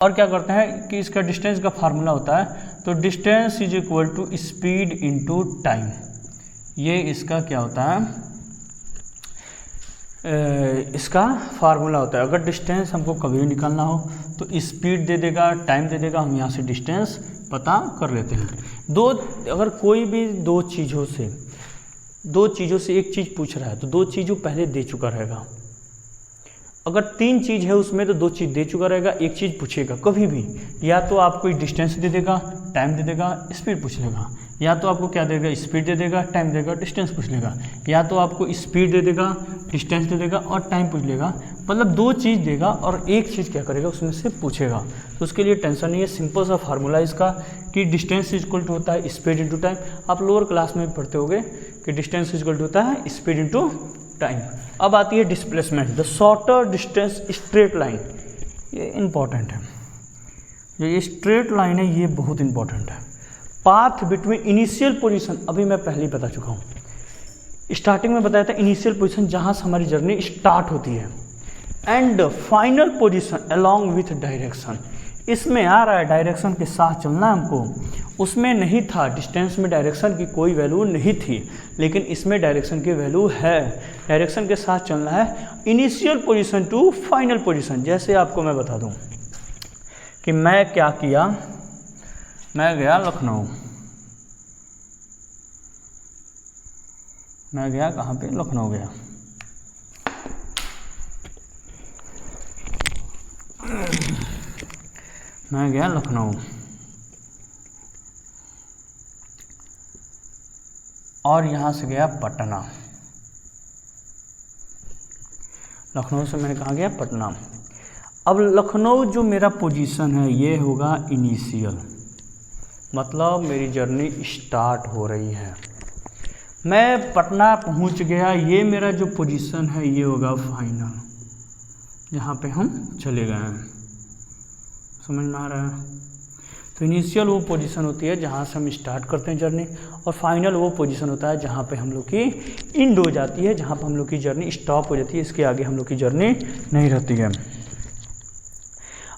और क्या करते हैं कि इसका डिस्टेंस का फार्मूला होता है, तो distance is equal to speed into time. ये इसका क्या होता है, इसका फार्मूला होता है। अगर डिस्टेंस हमको कभी भी निकालना हो तो स्पीड दे देगा, टाइम दे देगा, हम यहाँ से डिस्टेंस पता कर लेते हैं। अगर कोई भी दो चीज़ों से एक चीज़ पूछ रहा है तो दो चीज़ों पहले दे चुका रहेगा। अगर तीन चीज़ है उसमें तो दो चीज़ दे चुका रहेगा, एक चीज़ पूछेगा कभी भी, या तो आपको डिस्टेंस दे देगा, टाइम दे देगा, स्पीड पूछ लेगा, या तो आपको क्या देगा, स्पीड दे देगा, टाइम देगा, डिस्टेंस पूछ लेगा, या तो आपको स्पीड दे देगा, डिस्टेंस दे देगा और टाइम पूछ लेगा। मतलब दो चीज़ देगा और एक चीज़ क्या करेगा, उसमें से पूछेगा। तो उसके लिए टेंशन नहीं है, सिंपल सा फार्मूला इसका कि डिस्टेंस इक्वल टू होता है स्पीड इंटू टाइम। आप लोअर क्लास में पढ़ते होगे कि डिस्टेंस इक्वल टू होता है स्पीड इंटू टाइम। अब आती है displacement, the shorter distance straight line. ये इंपॉर्टेंट है, ये स्ट्रेट लाइन है, ये बहुत इंपॉर्टेंट है। पाथ बिटवीन इनिशियल पोजीशन, अभी मैं पहले ही बता चुका हूँ, स्टार्टिंग में बताया था इनिशियल पोजीशन जहाँ से हमारी जर्नी स्टार्ट होती है, and final position along with direction. इसमें आ रहा है डायरेक्शन के साथ चलना है हमको, उसमें नहीं था, डिस्टेंस में डायरेक्शन की कोई वैल्यू नहीं थी, लेकिन इसमें डायरेक्शन की वैल्यू है। डायरेक्शन के साथ चलना है initial position to final position. जैसे आपको मैं बता दूं कि मैं क्या किया, मैं गया लखनऊ, मैं गया कहाँ पे, लखनऊ गया। मैं गया लखनऊ और यहाँ से गया पटना। लखनऊ से मैंने कहाँ गया, पटना। अब लखनऊ जो मेरा पोजीशन है ये होगा इनिशियल, मतलब मेरी जर्नी स्टार्ट हो रही है। मैं पटना पहुँच गया, ये मेरा जो पोजीशन है ये होगा फाइनल, जहाँ पे हम चले गए हैं। समझ में आ रहा है? तो इनिशियल वो पोजीशन होती है जहाँ से हम स्टार्ट करते हैं जर्नी, और फाइनल वो पोजीशन होता है जहाँ पे हम लोग की एंड हो जाती है, जहाँ पे हम लोग की जर्नी स्टॉप हो जाती है, इसके आगे हम लोग की जर्नी नहीं रहती है।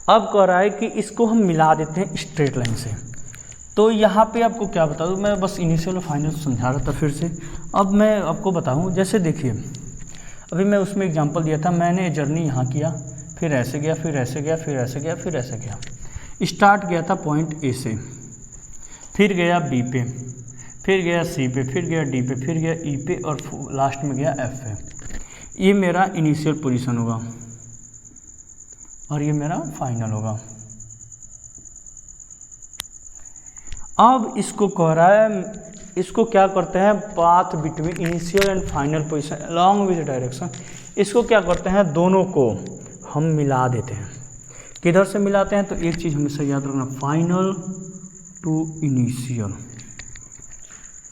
अब कह रहा है कि इसको हम मिला देते हैं स्ट्रेट लाइन से। तो यहाँ पे आपको क्या बता दूँ, मैं बस इनिशियल और फाइनल समझा रहा था फिर से। अब मैं आपको बताऊँ, जैसे देखिए अभी मैं उसमें एग्जांपल दिया था, मैंने जर्नी यहाँ किया, फिर ऐसे गया, फिर ऐसे गया, फिर ऐसे गया, फिर ऐसे गया। स्टार्ट गया था पॉइंट ए से, फिर गया बी पे, फिर गया सी पे, फिर गया डी पे, फिर गया ई पे और लास्ट में गया एफ पे। ये मेरा इनिशियल पोजीशन होगा और ये मेरा फाइनल होगा। अब इसको कह रहा है, इसको क्या करते हैं, path between initial and final position along with direction, इसको क्या करते हैं, दोनों को हम मिला देते हैं। किधर से मिलाते हैं, तो एक चीज़ हमेशा याद रखना, final to initial,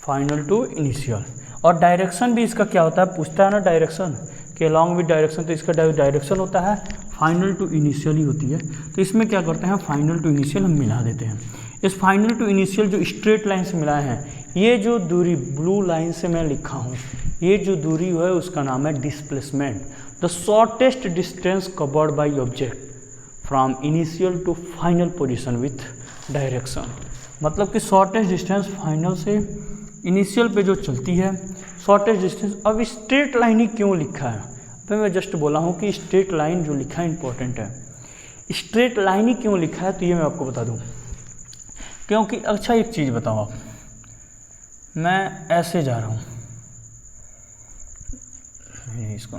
final to initial. और डायरेक्शन भी इसका क्या होता है, पूछता है ना डायरेक्शन के अलॉन्ग विद डायरेक्शन, तो इसका डायरेक्शन होता है फाइनल टू इनिशियल ही होती है। तो इसमें क्या करते हैं, फाइनल टू इनिशियल हम मिला देते हैं। इस फाइनल टू इनिशियल जो स्ट्रेट लाइन से मिलाए हैं, ये जो दूरी ब्लू लाइन से मैं लिखा हूँ, ये जो दूरी है उसका नाम है displacement. The shortest distance covered by object from initial to final position with direction. मतलब कि शॉर्टेस्ट डिस्टेंस फाइनल से इनिशियल पे जो चलती है, शॉर्टेस्ट डिस्टेंस। अब स्ट्रेट लाइन ही क्यों लिखा है, तो मैं जस्ट बोला हूँ कि स्ट्रेट लाइन जो लिखा है इंपॉर्टेंट है। स्ट्रेट लाइन ही क्यों लिखा है, तो ये मैं आपको बता दूँ, क्योंकि अच्छा एक चीज़ बताओ आप, मैं ऐसे जा रहा हूँ, इसको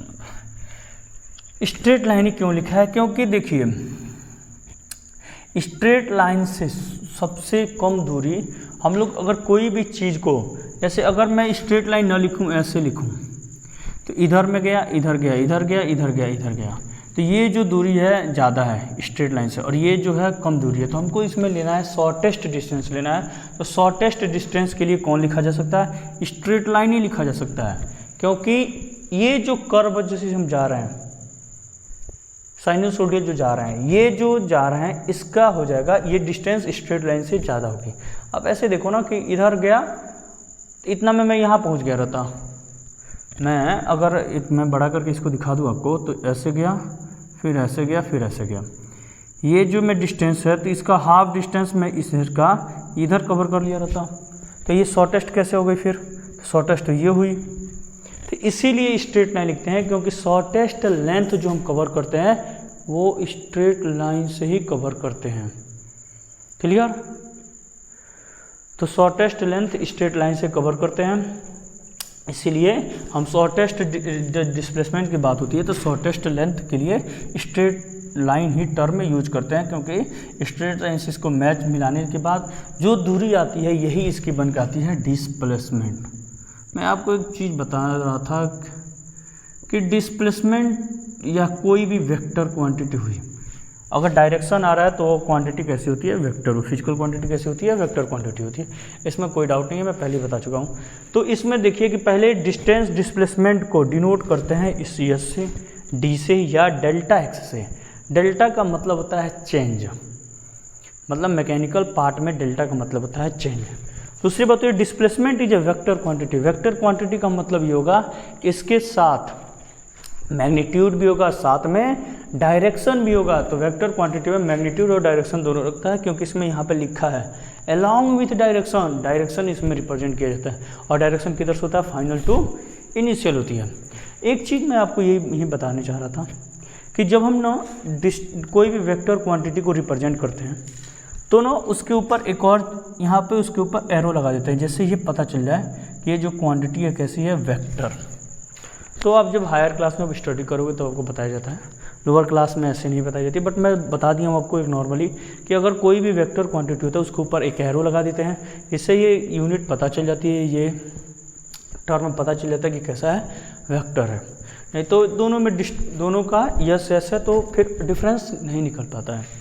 स्ट्रेट लाइन ही क्यों लिखा है, क्योंकि देखिए स्ट्रेट लाइन से सबसे कम दूरी हम लोग अगर कोई भी चीज़ को, जैसे अगर मैं स्ट्रेट लाइन ना लिखूं, ऐसे लिखूं, तो इधर में गया, इधर गया, इधर गया, इधर गया, इधर गया, तो ये जो दूरी है ज़्यादा है स्ट्रेट लाइन से, और ये जो है कम दूरी है। तो हमको इसमें लेना है शॉर्टेस्ट डिस्टेंस लेना है। तो शॉर्टेस्ट डिस्टेंस के लिए कौन लिखा जा सकता है, स्ट्रेट लाइन ही लिखा जा सकता है, क्योंकि ये जो कर्व जैसे हम जा रहे हैं, साइनसोइडल जो जा रहे हैं, ये जो जा रहे हैं, इसका हो जाएगा ये डिस्टेंस स्ट्रेट लाइन से ज़्यादा होगी। अब ऐसे देखो ना कि इधर गया, इतना में मैं यहाँ पहुँच गया रहता, मैं अगर मैं बड़ा करके इसको दिखा दूँ आपको, तो ऐसे गया, फिर ऐसे गया, फिर ऐसे गया, ये जो मैं डिस्टेंस है तो इसका हाफ डिस्टेंस मैं इधर कवर कर लिया रहता, तो ये शॉर्टेस्ट कैसे हो गई फिर? शॉर्टेस्ट तो ये हुई। तो इसीलिए स्ट्रेट लाइन लिखते हैं, क्योंकि शॉर्टेस्ट लेंथ जो हम कवर करते हैं वो स्ट्रेट लाइन से ही कवर करते हैं। क्लियर? तो शॉर्टेस्ट लेंथ स्ट्रेट लाइन से कवर करते हैं, इसीलिए हम शॉर्टेस्ट डिस्प्लेसमेंट की बात होती है तो शॉर्टेस्ट लेंथ के लिए स्ट्रेट लाइन ही टर्म में यूज करते हैं, क्योंकि स्ट्रेट लाइन से इसको मैच मिलाने के बाद जो दूरी आती है यही इसकी बन के आती है डिस्प्लेसमेंट। मैं आपको एक चीज़ बता रहा था कि डिस्प्लेसमेंट या कोई भी वेक्टर क्वांटिटी हुई, अगर डायरेक्शन आ रहा है तो वो क्वांटिटी कैसी होती है? वेक्टर। फिजिकल क्वांटिटी कैसी होती है? वेक्टर क्वांटिटी होती है। इसमें कोई डाउट नहीं है, मैं पहले ही बता चुका हूँ। तो इसमें देखिए कि पहले डिस्टेंस डिस्प्लेसमेंट को डिनोट करते हैं इस एस से, डी से या डेल्टा एक्स से। डेल्टा का मतलब होता है चेंज, मतलब मैकेनिकल पार्ट में डेल्टा का मतलब होता है चेंज। दूसरी बात ये displacement is a vector quantity. Vector quantity का मतलब ये होगा कि इसके साथ मैग्नीट्यूड भी होगा, साथ में डायरेक्शन भी होगा। तो वेक्टर क्वांटिटी में मैग्नीट्यूड और डायरेक्शन दोनों रखता है, क्योंकि इसमें यहाँ पे लिखा है अलॉन्ग विथ डायरेक्शन। डायरेक्शन इसमें रिप्रेजेंट किया जाता है, और डायरेक्शन किधर से होता है? फाइनल टू इनिशियल होती है। एक चीज़ मैं आपको यही बताने चाह रहा था कि जब हम ना कोई भी वेक्टर क्वांटिटी को रिप्रेजेंट करते हैं तो ना उसके ऊपर एक और यहाँ पे उसके ऊपर एरो लगा देते हैं, जिससे ये पता चल जाए कि ये जो क्वांटिटी है कैसी है? वेक्टर। तो आप जब हायर क्लास में स्टडी करोगे तो आपको बताया जाता है, लोअर क्लास में ऐसे नहीं बताई जाती, बट मैं बता दिया हूँ आपको एक नॉर्मली कि अगर कोई भी वेक्टर क्वांटिटी होता है उसके ऊपर एक एरो लगा देते हैं, इससे ये यूनिट पता चल जाती है, ये टर्म पता चल जाता है कि कैसा है? वेक्टर है। नहीं तो दोनों का यस यस है तो फिर डिफरेंस नहीं निकल पाता है।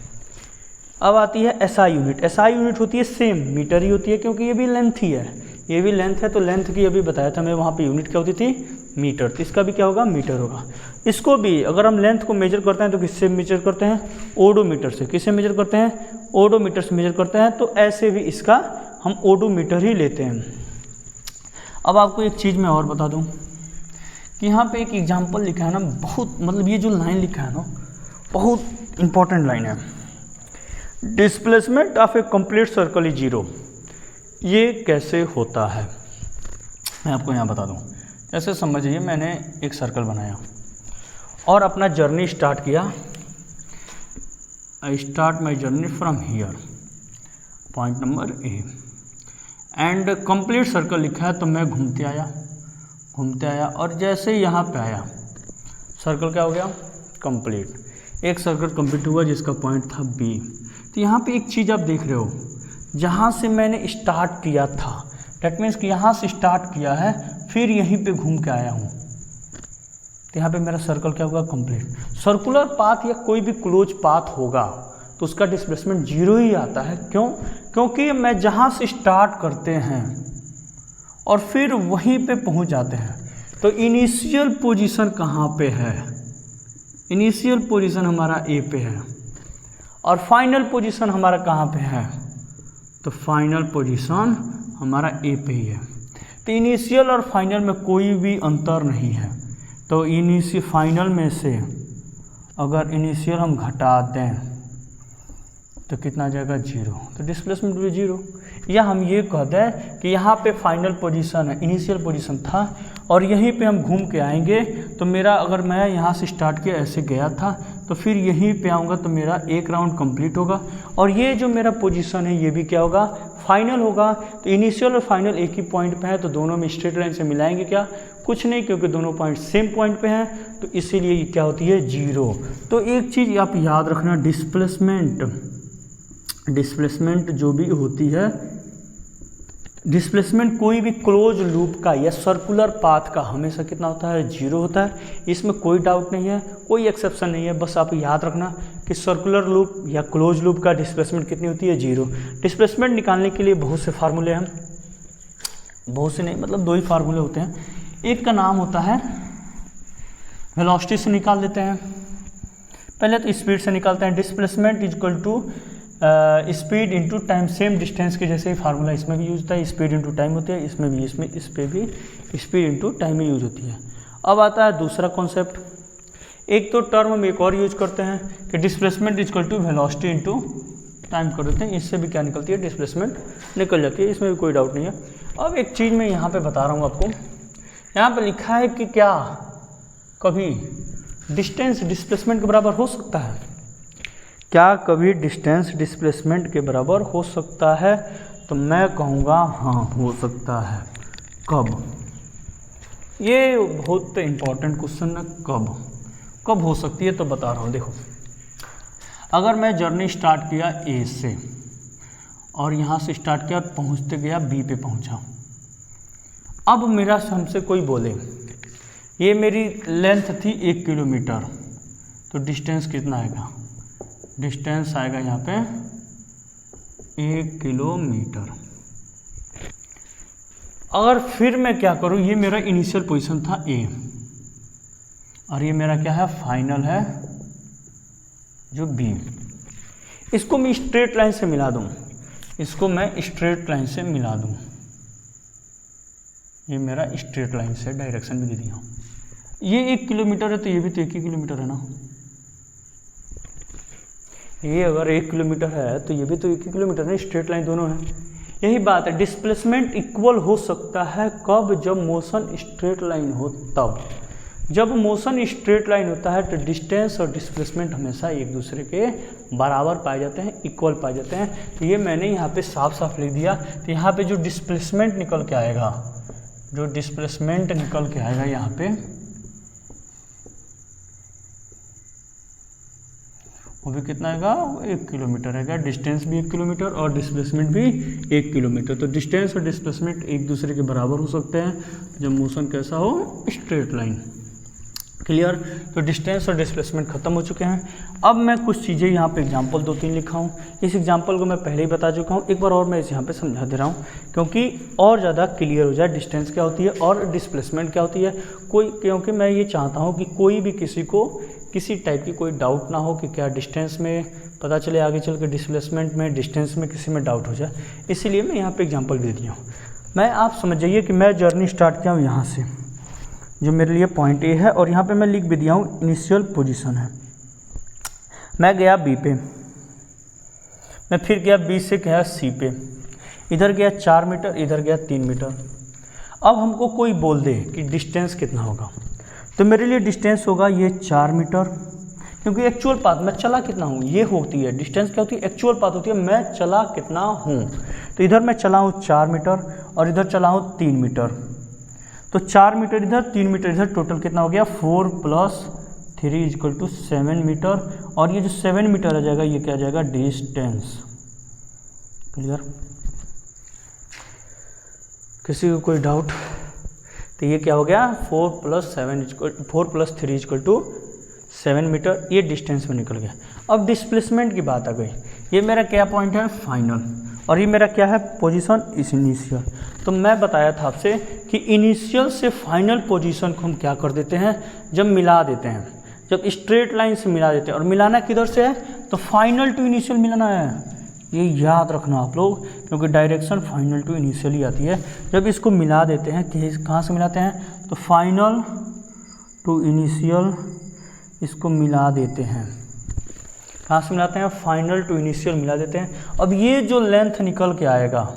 अब आती है एसआई यूनिट। एसआई यूनिट होती है सेम मीटर ही होती है, क्योंकि ये भी लेंथ ही है, ये भी लेंथ है, तो लेंथ की अभी बताया था मैं, वहाँ पे यूनिट क्या होती थी? मीटर। तो इसका भी क्या होगा? मीटर होगा। इसको भी अगर हम लेंथ को मेजर करते हैं तो किससे मेजर करते हैं? ओडोमीटर से। किससे मेजर करते हैं? ओडोमीटर से मेजर करते हैं। तो ऐसे भी इसका हम ओडोमीटर ही लेते हैं। अब आपको एक चीज़ मैं और बता दूं कि यहाँ पे एक एग्जांपल लिखा है ना, बहुत मतलब ये जो लाइन लिखा है ना बहुत इंपॉर्टेंट लाइन है। Displacement of A complete circle is zero. ये कैसे होता है मैं आपको यहाँ बता दूँ। ऐसे समझिए मैंने एक सर्कल बनाया और अपना जर्नी स्टार्ट किया। I start my journey from here, point number A, and complete circle लिखा है, तो मैं घूमते आया और जैसे यहाँ पे आया सर्कल क्या हो गया? कंप्लीट। एक सर्कल कंप्लीट हुआ जिसका पॉइंट था बी। तो यहाँ पे एक चीज़ आप देख रहे हो, जहाँ से मैंने स्टार्ट किया था, डैट मीन्स कि यहाँ से स्टार्ट किया है फिर यहीं पे घूम के आया हूँ, तो यहाँ पे मेरा सर्कल क्या होगा? कंप्लीट। सर्कुलर पाथ या कोई भी क्लोज पाथ होगा तो उसका डिस्प्लेसमेंट जीरो ही आता है। क्यों? क्योंकि मैं जहाँ से स्टार्ट करते हैं और फिर वहीं पे पहुँच जाते हैं, तो इनिशियल पोजीशन कहाँ पे है? इनिशियल पोजीशन हमारा ए पे है और फाइनल पोजीशन हमारा कहाँ पे है? तो फाइनल पोजीशन हमारा ए पे ही है। तो इनिशियल और फाइनल में कोई भी अंतर नहीं है। तो इनिशियल फाइनल में से अगर इनिशियल हम घटा दें तो कितना आ जाएगा? जीरो। तो डिस्प्लेसमेंट भी जीरो। या हम ये कह दें कि यहाँ पे फाइनल पोजीशन है, इनिशियल पोजीशन था और यहीं पे हम घूम के आएंगे, तो मेरा अगर मैं यहाँ से स्टार्ट किया ऐसे गया था तो फिर यहीं पे आऊँगा तो मेरा एक राउंड कंप्लीट होगा और ये जो मेरा पोजीशन है ये भी क्या होगा? फाइनल होगा। तो इनिशियल और फाइनल एक ही पॉइंट पे है, तो दोनों में स्ट्रेट लाइन से मिलाएंगे क्या? कुछ नहीं, क्योंकि दोनों पॉइंट सेम पॉइंट पे हैं, तो इसीलिए ये क्या होती है? जीरो। तो एक चीज़ आप याद रखना, डिस्प्लेसमेंट जो भी होती है, डिस्प्लेसमेंट कोई भी क्लोज लूप का या सर्कुलर पाथ का हमेशा कितना होता है? जीरो होता है। इसमें कोई डाउट नहीं है, कोई एक्सेप्शन नहीं है। बस आप याद रखना कि सर्कुलर लूप या क्लोज लूप का डिस्प्लेसमेंट कितनी होती है? जीरो। डिस्प्लेसमेंट निकालने के लिए बहुत से फार्मूले हैं, बहुत से नहीं मतलब दो ही फार्मूले होते हैं। एक का नाम होता है वेलोसिटी से निकाल देते हैं, पहले तो स्पीड से निकालते हैं। Displacement is equal to speed into time, same distance के जैसे ही फार्मूला इसमें भी यूज होता है। स्पीड इंटू टाइम होती है, इसमें भी, इस पे भी स्पीड इंटू टाइम ही यूज होती है। अब आता है दूसरा कॉन्सेप्ट, एक तो टर्म हम एक और यूज करते हैं कि displacement equal to velocity into time कर देते हैं, इससे भी क्या निकलती है, डिस्प्लेसमेंट निकल जाती है, इसमें भी कोई डाउट नहीं है। अब एक चीज़ मैं यहाँ पे बता रहा हूँ आपको, यहाँ पे लिखा है कि क्या कभी डिस्टेंस डिस्प्लेसमेंट के बराबर हो सकता है, क्या कभी डिस्टेंस डिस्प्लेसमेंट के बराबर हो सकता है? तो मैं कहूँगा हाँ हो सकता है। कब? ये बहुत इम्पॉर्टेंट क्वेश्चन है, कब हो सकती है, तो बता रहा हूँ। देखो, अगर मैं जर्नी स्टार्ट किया ए से और यहाँ से स्टार्ट किया और पहुँचते गया बी पे पहुँचा, अब मेरा हमसे कोई बोले ये मेरी लेंथ थी 1 किलोमीटर, तो डिस्टेंस कितना आएगा? डिस्टेंस आएगा यहाँ पे 1 किलोमीटर। अगर फिर मैं क्या करूँ, ये मेरा इनिशियल पोजीशन था ए और ये मेरा क्या है, फाइनल है जो बी। इसको मैं स्ट्रेट लाइन से मिला दूँ, इसको मैं स्ट्रेट लाइन से मिला दूँ, ये मेरा स्ट्रेट लाइन से डायरेक्शन भी दे दिया। ये 1 किलोमीटर है तो ये भी तो 1 ही किलोमीटर है ना, ये अगर 1 किलोमीटर है तो ये भी तो 1 ही किलोमीटर है, स्ट्रेट लाइन दोनों है। यही बात है, डिस्प्लेसमेंट इक्वल हो सकता है कब? जब मोशन स्ट्रेट लाइन हो तब। जब मोशन स्ट्रेट लाइन होता है तो डिस्टेंस और डिस्प्लेसमेंट हमेशा एक दूसरे के बराबर पाए जाते हैं, इक्वल पाए जाते हैं। तो ये मैंने यहाँ पे साफ साफ लिख दिया। तो यहाँ पे जो डिस्प्लेसमेंट निकल के आएगा, जो डिस्प्लेसमेंट निकल के आएगा यहाँ पे, वो भी कितना आएगा? 1 किलोमीटर आएगा। डिस्टेंस भी 1 किलोमीटर और डिस्प्लेसमेंट भी 1 किलोमीटर। तो डिस्टेंस और डिस्प्लेसमेंट एक दूसरे के बराबर हो सकते हैं जब मोशन कैसा हो, स्ट्रेट लाइन। क्लियर? तो डिस्टेंस और डिस्प्लेसमेंट खत्म हो चुके हैं। अब मैं कुछ चीज़ें यहाँ पे एग्जांपल 2-3 लिखा हूँ। इस एग्जांपल को मैं पहले ही बता चुका हूँ, एक बार और मैं इस यहाँ पे समझा दे रहा हूँ क्योंकि और ज़्यादा क्लियर हो जाए डिस्टेंस क्या होती है और डिस्प्लेसमेंट क्या होती है। क्योंकि मैं ये चाहता हूँ कि कोई भी किसी को किसी टाइप की कोई डाउट ना हो कि क्या डिस्टेंस में पता चले आगे चल के डिस्प्लेसमेंट में, डिस्टेंस में किसी में डाउट हो जाए, इसीलिए मैं यहाँ पे एग्जांपल दे दिया हूँ। मैं आप समझ जाइए कि मैं जर्नी स्टार्ट किया हूँ यहाँ से, जो मेरे लिए पॉइंट ए है, और यहाँ पे मैं लिख भी दिया हूँ इनिशियल पोजीशन है। मैं गया बी पे, मैं फिर गया बी से गया सी पे, इधर गया 4 मीटर, इधर गया 3 मीटर। अब हमको कोई बोल दे कि डिस्टेंस कितना होगा, तो मेरे लिए डिस्टेंस होगा ये 4 मीटर, क्योंकि एक्चुअल पाथ मैं चला कितना हूँ ये होती है। डिस्टेंस क्या होती है? एक्चुअल पाथ होती है मैं चला कितना हूँ। तो इधर मैं चला हूँ 4 मीटर और इधर चला हूँ 3 मीटर, तो 4 मीटर इधर 3 मीटर इधर, टोटल कितना हो गया? 4 + 3 = 7 मीटर। और ये जो 7 मीटर आ जाएगा ये क्या आ जाएगा? डिस्टेंस। क्लियर? किसी को कोई डाउट? तो ये क्या हो गया? 4 + 3 = 7 मीटर, ये डिस्टेंस में निकल गया। अब डिस्प्लेसमेंट की बात आ गई। ये मेरा क्या पॉइंट है? फाइनल। और ये मेरा क्या है? पोजीशन इस इनिशियल। तो मैं बताया था आपसे कि इनिशियल से फाइनल पोजीशन को हम क्या कर देते हैं? जब मिला देते हैं, जब स्ट्रेट लाइन से मिला देते हैं। और मिलाना किधर से है? तो फाइनल टू इनिशियल मिलाना है, ये याद रखना आप लोग, क्योंकि डायरेक्शन फाइनल टू इनिशियल ही आती है। जब इसको मिला देते हैं, कहाँ से मिलाते हैं? तो फाइनल टू इनिशियल इसको मिला देते हैं। कहाँ से मिलाते हैं? फाइनल टू इनिशियल मिला देते हैं। अब ये जो लेंथ निकल के आएगा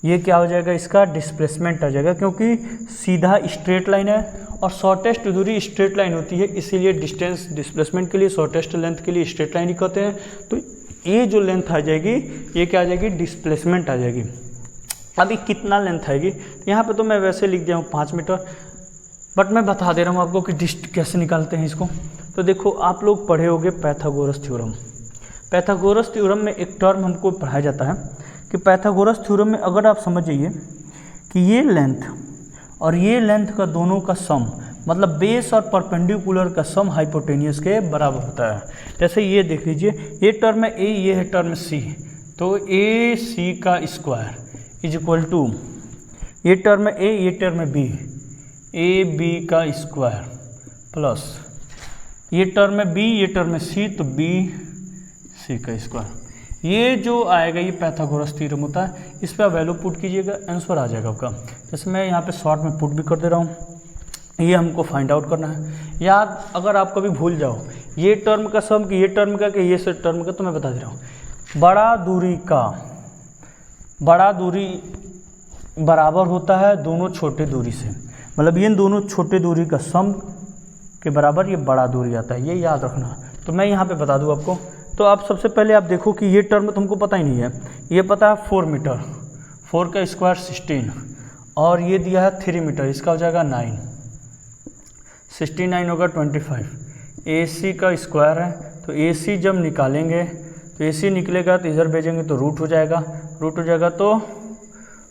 ये क्या हो जाएगा? इसका डिस्प्लेसमेंट आ जाएगा, क्योंकि सीधा स्ट्रेट लाइन है और शॉर्टेस्ट दूरी स्ट्रेट लाइन होती है, इसीलिए डिस्टेंस डिस्प्लेसमेंट के लिए शॉर्टेस्ट लेंथ के लिए स्ट्रेट लाइन ही कहते हैं। तो ये जो लेंथ आ जाएगी ये क्या आ जाएगी? डिस्प्लेसमेंट आ जाएगी। अभी कितना लेंथ आएगी? यहाँ पे तो मैं वैसे लिख दिया हूँ 5 मीटर, बट मैं बता दे रहा हूँ आपको कि कैसे निकालते हैं इसको। तो देखो, आप लोग पढ़े होंगे पाइथागोरस थ्योरम। पाइथागोरस थ्योरम में एक टर्म हमको पढ़ाया जाता है कि पाइथागोरस थ्योरम में अगर आप समझ जाइए कि ये लेंथ और ये लेंथ का दोनों का सम, मतलब बेस और परपेंडिकुलर का सम हाइपोटेनियस के बराबर होता है। जैसे ये देख लीजिए, ये टर्म है ए, ये है टर्म सी, तो ए सी का स्क्वायर इज इक्वल टू, ये टर्म है ए, ये टर्म है बी, ए बी का स्क्वायर प्लस ये टर्म है बी, ये टर्म है सी, तो बी सी का स्क्वायर। ये जो आएगा ये पाइथागोरस थ्योरम होता है। इस पर वैल्यू पुट कीजिएगा, आंसर आ जाएगा आपका। जैसे मैं यहाँ पे शॉर्ट में पुट भी कर दे रहा हूँ, ये हमको फाइंड आउट करना है। याद अगर आप कभी भूल जाओ ये टर्म का सम कि ये टर्म का कि ये टर्म का, तो मैं बता दे रहा हूँ। बड़ा दूरी बराबर होता है दोनों छोटे दूरी से, मतलब ये दोनों छोटे दूरी का सम के बराबर ये बड़ा दूरी आता है, ये याद रखना। तो मैं यहाँ पे बता दूँ आपको। तो आप सबसे पहले आप देखो कि ये टर्म तुमको पता ही नहीं है, ये पता है 4 मीटर, 4 का स्क्वायर 16, और ये दिया है 3 मीटर, इसका हो जाएगा 9, 69 होगा 25। AC का स्क्वायर है, तो AC जब निकालेंगे तो AC निकलेगा तो इधर भेजेंगे तो रूट हो जाएगा, तो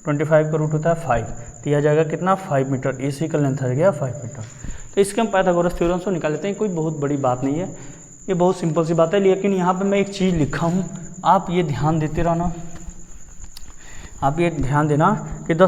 25 का रूट होता है 5, तो यह जाएगा कितना 5 मीटर। AC का लेंथ आ गया 5 मीटर। तो इसके हम पाइथागोरस थ्योरम से निकाल लेते हैं, कोई बहुत बड़ी बात नहीं है, ये बहुत सिंपल सी बात है। लेकिन यहाँ पे मैं एक चीज़ लिखा हूँ, आप ये ध्यान देते रहना, आप ये ध्यान देना कि the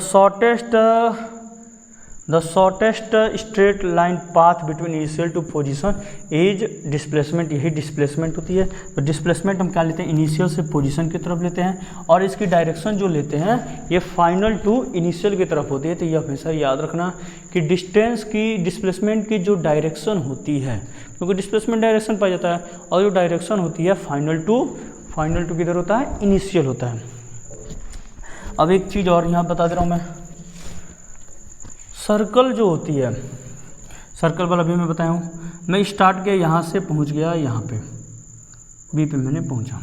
shortest straight line path between initial to position is displacement, यही डिस्प्लेसमेंट होती है। तो डिस्प्लेसमेंट हम क्या लेते हैं, इनिशियल से पोजीशन की तरफ लेते हैं, और इसकी डायरेक्शन जो लेते हैं ये फाइनल टू इनिशियल की तरफ होती है। तो ये हमेशा याद रखना कि डिस्टेंस की डिस्प्लेसमेंट की जो डायरेक्शन होती है, क्योंकि डिस्प्लेसमेंट डायरेक्शन पाया जाता है, और जो डायरेक्शन होती है फाइनल टू किधर होता है, इनिशियल होता है। अब एक चीज़ और यहाँ बता दे रहा हूँ मैं, सर्कल जो होती है, सर्कल वाला भी मैं बताया हूँ, मैं स्टार्ट किया यहाँ से पहुँच गया यहाँ पे बी पे मैंने पहुँचा।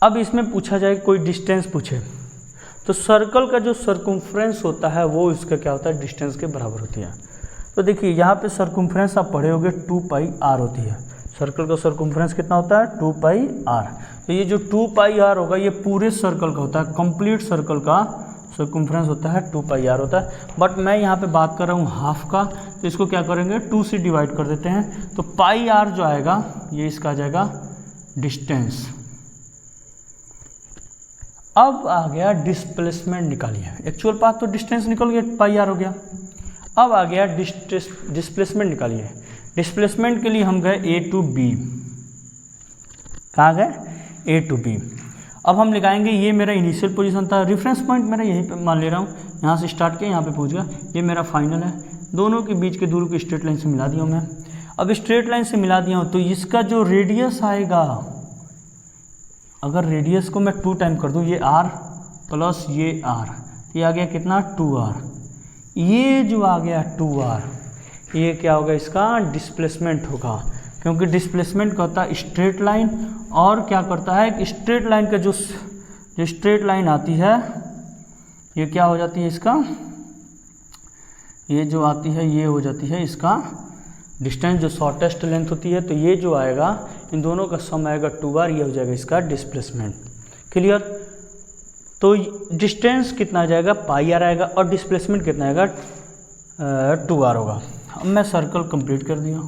अब इसमें पूछा जाए कोई डिस्टेंस पूछे, तो सर्कल का जो सर्कम्फ्रेंस होता है वो इसका क्या होता है, डिस्टेंस के बराबर होती है। तो देखिए यहाँ पे सर्कम्फ्रेंस आप पढ़े होगे 2πr होती है, सर्कल का सर्कम्फ्रेंस कितना होता है 2πr। तो ये जो 2πr होगा ये पूरे सर्कल का होता है, कंप्लीट सर्कल का सर्कम्फ्रेंस होता है 2πr होता है। बट मैं यहाँ पे बात कर रहा हूँ हाफ का, तो इसको क्या करेंगे 2 से डिवाइड कर देते हैं, तो πr जो आएगा ये इसका आ जाएगा डिस्टेंस। अब आ गया डिस्प्लेसमेंट निकालिए, एक्चुअल पाथ तो डिस्टेंस निकल गया πr हो गया। अब आ गया डिस्प्लेसमेंट निकालिए। डिस्प्लेसमेंट के लिए हम गए A to B, कहाँ गए A to B। अब हम लगाएंगे, ये मेरा इनिशियल पोजीशन था, रेफरेंस पॉइंट मेरा यहीं पे मान ले रहा हूँ, यहाँ से स्टार्ट किया यहाँ पे पहुँच गया, ये मेरा फाइनल है। दोनों के बीच के दूरी को स्ट्रेट लाइन से मिला दिया हूँ मैं। अब स्ट्रेट लाइन से मिला दिया हूँ तो इसका जो रेडियस आएगा, अगर रेडियस को मैं 2 टाइम कर दूँ, ये r प्लस ये r, ये आ गया कितना 2r, ये जो आ गया 2r, ये क्या होगा, इसका डिस्प्लेसमेंट होगा, क्योंकि डिस्प्लेसमेंट का होता है स्ट्रेट लाइन, और क्या करता है कि स्ट्रेट लाइन का जो स्ट्रेट लाइन आती है ये क्या हो जाती है, इसका ये जो आती है ये हो जाती है इसका डिस्टेंस, जो शॉर्टेस्ट लेंथ होती है। तो ये जो आएगा इन दोनों का सम आएगा 2r, ये हो जाएगा इसका डिस्प्लेसमेंट। क्लियर। तो डिस्टेंस कितना आ जाएगा πr आएगा, और डिस्प्लेसमेंट कितना आएगा 2r होगा। अब मैं सर्कल कंप्लीट कर दिया,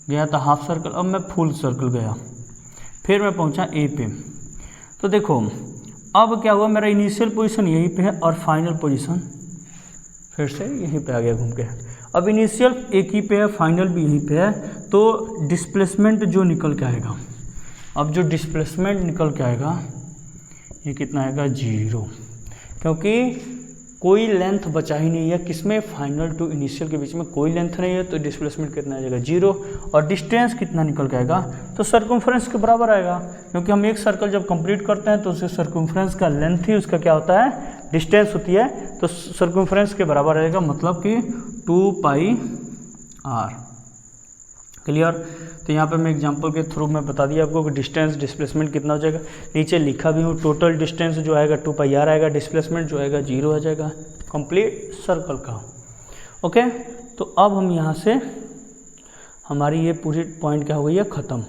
गया था हाफ सर्कल, अब मैं फुल सर्कल गया, फिर मैं पहुंचा A पे। तो देखो अब क्या हुआ, मेरा इनिशियल पोजीशन यहीं पे है और फाइनल पोजीशन फिर से यहीं पे आ गया घूम के। अब इनिशियल एक ही पे है, फाइनल भी यहीं पे है, तो डिस्प्लेसमेंट जो निकल के आएगा, अब जो डिस्प्लेसमेंट निकल के आएगा ये कितना आएगा 0, क्योंकि कोई लेंथ बचा ही नहीं है, किसमें फाइनल टू इनिशियल के बीच में कोई लेंथ नहीं है, तो डिस्प्लेसमेंट कितना आ जाएगा 0। और डिस्टेंस कितना निकल के आएगा, तो सर्कम्फ्रेंस के बराबर आएगा, क्योंकि हम एक सर्कल जब कंप्लीट करते हैं तो उसके सर्कम्फ्रेंस का लेंथ ही उसका क्या होता है, डिस्टेंस होती है, तो सर्कम्फ्रेंस के बराबर आएगा, मतलब कि 2πr। क्लियर। तो यहाँ पे मैं एग्जांपल के थ्रू मैं बता दिया आपको कि डिस्टेंस डिस्प्लेसमेंट कितना हो जाएगा, नीचे लिखा भी हूँ, टोटल डिस्टेंस जो आएगा 2πr आएगा, डिस्प्लेसमेंट जो आएगा 0 आ जाएगा, कंप्लीट सर्कल का। ओके, तो अब हम यहाँ से हमारी ये पूरी पॉइंट क्या हो गई है ख़त्म।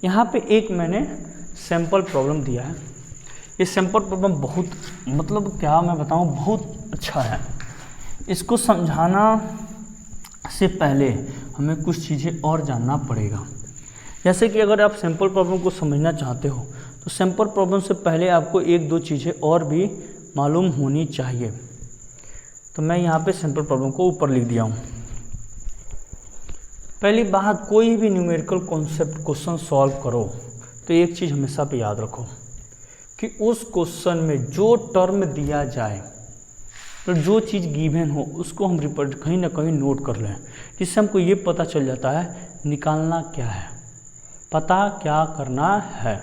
यहाँ पे एक मैंने सैम्पल प्रॉब्लम दिया है, ये सैम्पल प्रॉब्लम बहुत मतलब क्या मैं बताऊँ बहुत अच्छा है। इसको समझाना से पहले हमें कुछ चीज़ें और जानना पड़ेगा। जैसे कि अगर आप सैम्पल प्रॉब्लम को समझना चाहते हो तो सैम्पल प्रॉब्लम से पहले आपको 1-2 चीज़ें और भी मालूम होनी चाहिए। तो मैं यहाँ पे सैम्पल प्रॉब्लम को ऊपर लिख दिया हूँ। पहली बात, कोई भी न्यूमेरिकल कॉन्सेप्ट क्वेश्चन सॉल्व करो तो एक चीज़ हमेशा पे याद रखो कि उस क्वेश्चन में जो टर्म दिया जाए तो जो चीज़ गिवन हो उसको हम कहीं ना कहीं नोट कर लें, जिससे हमको ये पता चल जाता है निकालना क्या है, पता क्या करना है।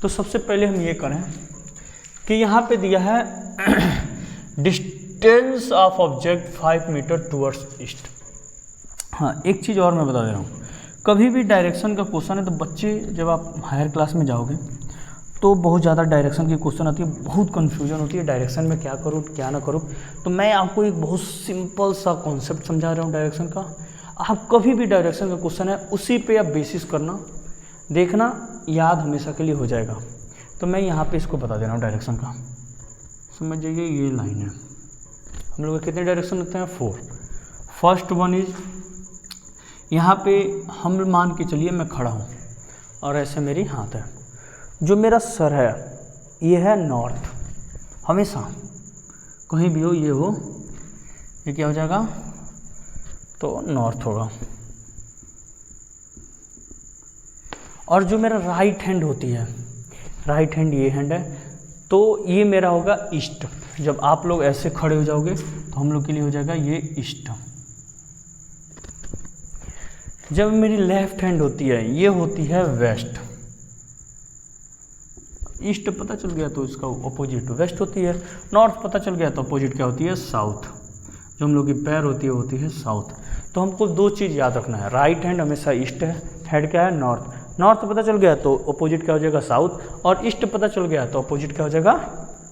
तो सबसे पहले हम ये करें कि यहाँ पे दिया है distance of object 5 meter towards east. हाँ, एक चीज़ और मैं बता दे रहा हूँ, कभी भी डायरेक्शन का क्वेश्चन है तो बच्चे जब आप हायर क्लास में जाओगे तो बहुत ज़्यादा डायरेक्शन की क्वेश्चन आती है, बहुत कन्फ्यूजन होती है डायरेक्शन में क्या करूँ क्या ना करूँ। तो मैं आपको एक बहुत सिंपल सा कॉन्सेप्ट समझा रहा हूँ डायरेक्शन का। आप कभी भी डायरेक्शन का क्वेश्चन है उसी पे आप बेसिस करना, देखना याद हमेशा के लिए हो जाएगा। तो मैं यहाँ पे इसको बता दे रहा हूँ डायरेक्शन का, समझ जाइए। ये लाइन है, हम लोग कितने डायरेक्शन होते हैं 4। फर्स्ट वन इज, यहाँ पे हम मान के चलिए मैं खड़ा हूँ और ऐसे मेरी हाथ है, जो मेरा सर है ये है नॉर्थ, हमेशा कहीं भी हो ये हो, ये क्या हो जाएगा तो नॉर्थ होगा। और जो मेरा राइट हैंड होती है, राइट हैंड ये हैंड है, तो ये मेरा होगा ईस्ट। जब आप लोग ऐसे खड़े हो जाओगे तो हम लोग के लिए हो जाएगा ये ईस्ट। जब मेरी लेफ्ट हैंड होती है ये होती है वेस्ट। ईस्ट पता चल गया तो इसका अपोजिट वेस्ट होती है। नॉर्थ पता चल गया तो अपोजिट क्या होती है साउथ। जो हम लोग की पैर होती है साउथ। तो हमको दो चीज़ याद रखना है, राइट हैंड हमेशा ईस्ट है, हेड क्या है नॉर्थ। नॉर्थ पता चल गया तो अपोजिट क्या हो जाएगा साउथ, और ईस्ट पता चल गया तो अपोजिट क्या हो जाएगा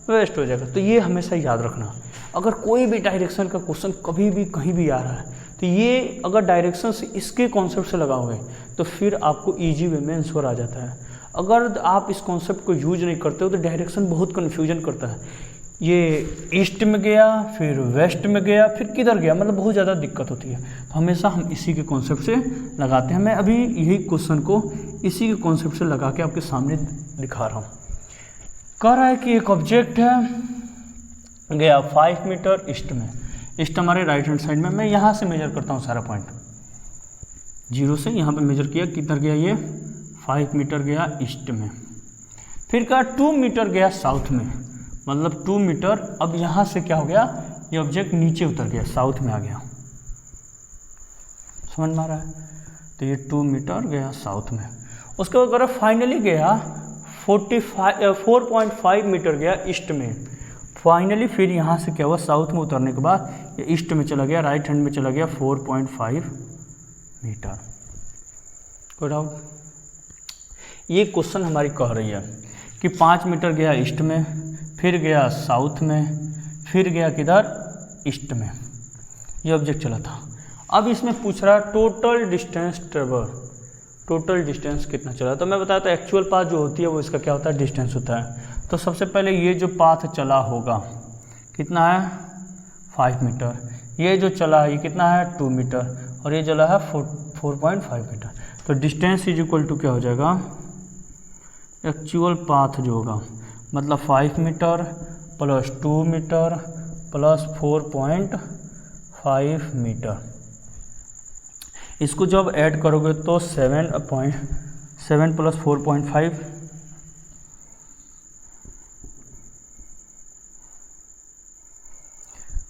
वेस्ट हो जाएगा। तो ये हमेशा याद रखना। अगर कोई भी डायरेक्शन का क्वेश्चन कभी भी कहीं भी आ रहा है तो ये अगर डायरेक्शन से इसके कॉन्सेप्ट से लगाओगे तो फिर आपको ईजी वे में आंसर आ जाता है। अगर आप इस कॉन्सेप्ट को यूज नहीं करते हो तो डायरेक्शन बहुत कन्फ्यूजन करता है, ये ईस्ट में गया फिर वेस्ट में गया फिर किधर गया, मतलब बहुत ज़्यादा दिक्कत होती है। तो हमेशा हम इसी के कॉन्सेप्ट से लगाते हैं। मैं अभी यही क्वेश्चन को इसी के कॉन्सेप्ट से लगा के आपके सामने दिखा रहा हूँ। कह रहा है कि एक ऑब्जेक्ट है गया 5 मीटर ईस्ट में, ईस्ट हमारे राइट हैंड साइड में। मैं यहाँ से मेजर करता हूँ सारा पॉइंट, 0 से यहाँ पे मेजर किया, किधर गया ये 5 मीटर गया ईस्ट में। फिर कहा 2 मीटर गया साउथ में, मतलब 2 मीटर। अब यहाँ से क्या हो गया, ये ऑब्जेक्ट नीचे उतर गया, साउथ में आ गया। समझ में आ रहा है? तो ये 2 मीटर गया साउथ में। उसके बाद अगर फाइनली गया 4.5 मीटर गया ईस्ट में। फाइनली फिर यहाँ से क्या हुआ, साउथ में उतरने के बाद ये ईस्ट में चला गया, राइट हैंड में चला गया 4.5 मीटर। कोई डाउट? ये क्वेश्चन हमारी कह रही है कि 5 मीटर गया ईस्ट में, फिर गया साउथ में, फिर गया किधर ईस्ट में, ये ऑब्जेक्ट चला था। अब इसमें पूछ रहा है total distance travel, total distance कितना चला। तो मैं बताया था एक्चुअल पाथ जो होती है वो इसका क्या होता है, डिस्टेंस होता है। तो सबसे पहले ये जो पाथ चला होगा कितना है 5 मीटर, ये जो चला है ये कितना है 2 मीटर, और ये चला है 4.5 मीटर। तो डिस्टेंस इज इक्वल टू क्या हो जाएगा, एक्चुअल पाथ जो होगा, मतलब 5 meter plus 2 meter plus 4.5 meter. इसको जब ऐड करोगे तो 7 प्लस 4.5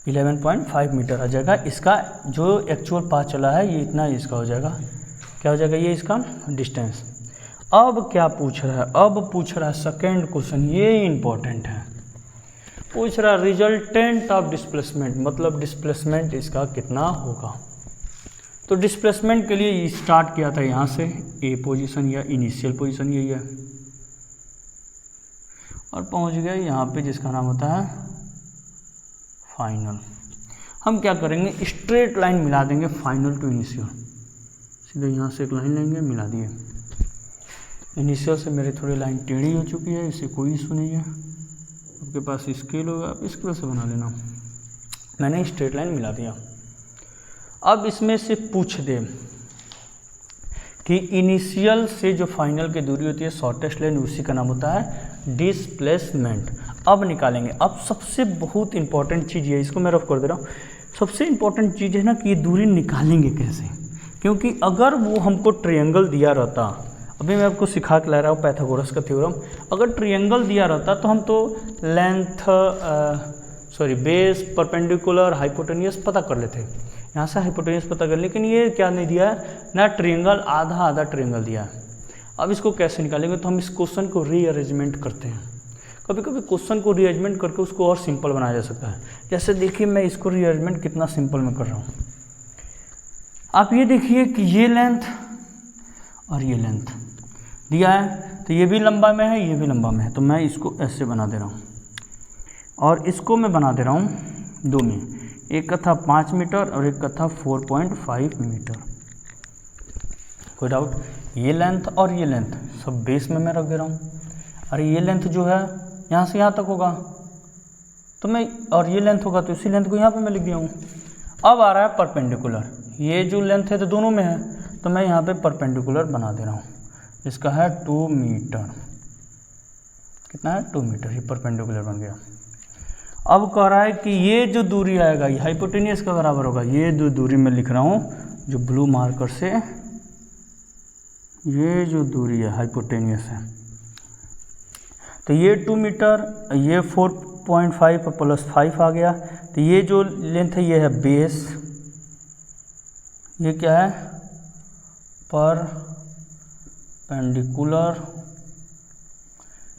11.5 मीटर आ जाएगा। इसका जो एक्चुअल पाथ चला है ये इतना इसका हो जाएगा, क्या हो जाएगा ये इसका डिस्टेंस। अब क्या पूछ रहा है, अब पूछ रहा है सेकेंड क्वेश्चन, ये इंपॉर्टेंट है। पूछ रहा है रिजल्टेंट ऑफ डिस्प्लेसमेंट, मतलब डिस्प्लेसमेंट इसका कितना होगा। तो डिस्प्लेसमेंट के लिए स्टार्ट किया था यहाँ से, ए पोजीशन या इनिशियल पोजीशन यही है, और पहुँच गए यहाँ पे जिसका नाम होता है फाइनल। हम क्या करेंगे, स्ट्रेट लाइन मिला देंगे फाइनल टू इनिशियल, सीधे यहाँ से एक लाइन लेंगे मिला दिए। इनिशियल से मेरी थोड़ी लाइन टेढ़ी हो चुकी है, इससे कोई इशू नहीं है। आपके पास स्केल होगा, आप स्केल से बना लेना। मैंने स्ट्रेट लाइन मिला दिया। अब इसमें से पूछ दे कि इनिशियल से जो फाइनल की दूरी होती है शॉर्टेस्ट लाइन, उसी का नाम होता है डिस्प्लेसमेंट। अब निकालेंगे। अब सबसे बहुत इंपॉर्टेंट चीज़ ये, इसको मैं रफ कर दे रहा हूँ। सबसे इंपॉर्टेंट चीज़ है ना कि ये दूरी निकालेंगे कैसे, क्योंकि अगर वो हमको ट्रायंगल दिया रहता, अभी मैं आपको सिखा के ला रहा हूँ पैथागोरस का थ्योरम। अगर ट्रायंगल दिया रहता तो हम तो बेस, परपेंडिकुलर, हाइपोटेनियस पता कर लेते हैं। यहाँ से हाइपोटेनियस पता कर, लेकिन ये क्या नहीं दिया है ना, ट्रायंगल, आधा आधा ट्रायंगल दिया है। अब इसको कैसे निकालेंगे, तो हम इस क्वेश्चन को रीअरेंजमेंट करते हैं। कभी कभी क्वेश्चन को रीअरेंजमेंट करके उसको और सिंपल बनाया जा सकता है। जैसे देखिए मैं इसको रीअरेंजमेंट कितना सिंपल में कर रहा हूँ। आप ये देखिए कि ये लेंथ और ये लेंथ दिया है, तो ये भी लंबा में है, ये भी लंबा में है, तो मैं इसको ऐसे बना दे रहा हूँ और इसको मैं बना दे रहा हूँ दो में, एक का था 5 मीटर और एक का था 4.5 मीटर। कोई डाउट? ये लेंथ और ये लेंथ सब बेस में मैं रख दे रहा हूँ। अरे ये लेंथ जो है यहाँ से यहाँ तक होगा तो मैं, और ये लेंथ होगा तो इसी लेंथ को यहाँ पे मैं लिख दिया हूँ। अब आ रहा है परपेंडिकुलर, ये जो लेंथ है तो दोनों में है, तो मैं यहाँ पे परपेंडिकुलर बना दे रहा हूँ। इसका है 2 मीटर। कितना है? 2 मीटर। ये परपेंडिकुलर बन गया। अब कह रहा है कि ये जो दूरी आएगा ये हाइपोटेनियस का बराबर होगा। ये जो दूरी मैं लिख रहा हूँ जो ब्लू मार्कर से, ये जो दूरी है हाइपोटेनियस है, तो ये 2 मीटर, ये 4.5 प्लस 5 आ गया, तो ये जो लेंथ है ये है बेस, ये क्या है? परपेंडिकुलर।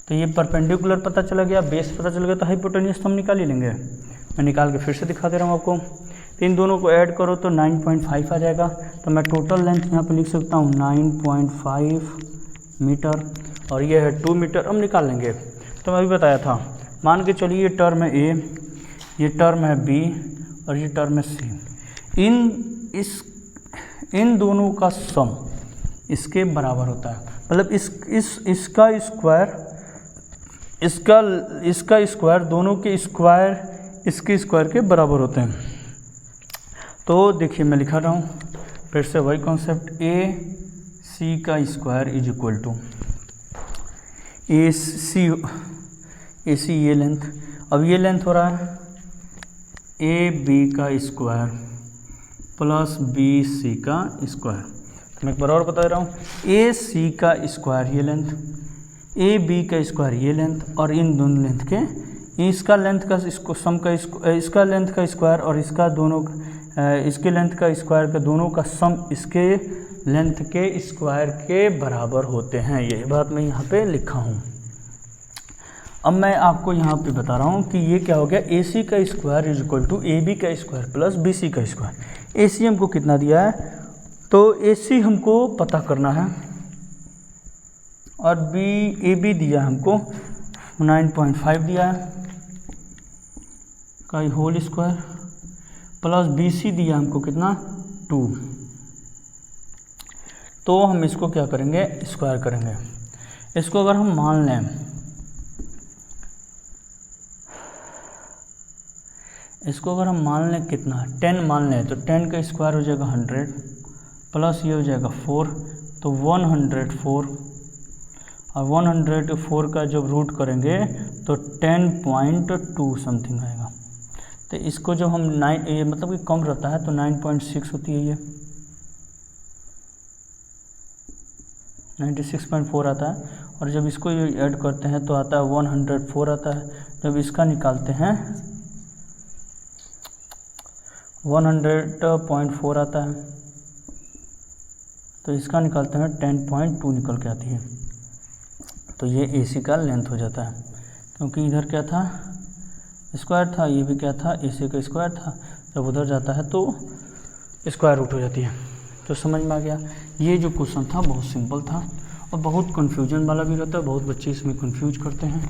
तो ये परपेंडिकुलर पता चला गया, बेस पता चल गया, तो हाइपोटेनियस तो हम निकाल ही लेंगे। मैं निकाल के फिर से दिखा दे रहा हूँ आपको। तो इन दोनों को ऐड करो तो 9.5 आ जाएगा। तो मैं टोटल लेंथ यहाँ पे लिख सकता हूँ 9.5 मीटर और ये है 2 मीटर। हम निकाल लेंगे। तो मैं अभी बताया था, मान के चलिए ये टर्म है A, ये टर्म है B और ये टर्म है C। इन दोनों का सम इसके बराबर होता है। मतलब इसका स्क्वायर दोनों के स्क्वायर इसके स्क्वायर के बराबर होते हैं। तो देखिए मैं लिखा रहा हूँ फिर से वही कॉन्सेप्ट, AC का square is equal to AC ये लेंथ, अब ये लेंथ हो रहा है AB का स्क्वायर प्लस BC का स्क्वायर। तो मैं एक बार और बता रहा हूँ, AC का स्क्वायर ये लेंथ, AB का स्क्वायर ये लेंथ, और इन दोनों लेंथ के इसका लेंथ का इसको सम का इसका लेंथ का स्क्वायर और इसका दोनों इसके लेंथ का स्क्वायर का दोनों का सम इसके लेंथ के स्क्वायर के बराबर होते हैं। ये बात मैं यहाँ पे लिखा हूँ। अब मैं आपको यहाँ पे बता रहा हूँ कि ये क्या हो गया, AC का square is equal to AB का स्क्वायर प्लस BC का स्क्वायर। AC हमको कितना दिया है, तो AC हमको पता करना है और AB दिया हमको 9.5 दिया है का होल स्क्वायर प्लस BC दिया हमको कितना 2। तो हम इसको क्या करेंगे, स्क्वायर करेंगे। इसको अगर हम मान लें, कितना 10 मान लें, तो 10 का स्क्वायर हो जाएगा 100 प्लस ये हो जाएगा 4, तो 104, और 104 का जब रूट करेंगे तो 10.2 समथिंग आएगा। तो इसको जब हम ये मतलब कि कम रहता है तो 9.6 होती है, ये 96.4 आता है। और जब इसको ये ऐड करते हैं तो आता है 104 आता है। जब इसका निकालते हैं 100.4 आता है, तो इसका निकालते हैं 10.2 निकल के आती है। तो ये AC का लेंथ हो जाता है, क्योंकि इधर क्या था स्क्वायर था, ये भी क्या था AC का स्क्वायर था। जब उधर जाता है तो स्क्वायर रूट हो जाती है। तो समझ में आ गया। ये जो क्वेश्चन था बहुत सिंपल था और बहुत कन्फ्यूजन वाला भी रहता है, बहुत बच्चे इसमें कन्फ्यूज करते हैं।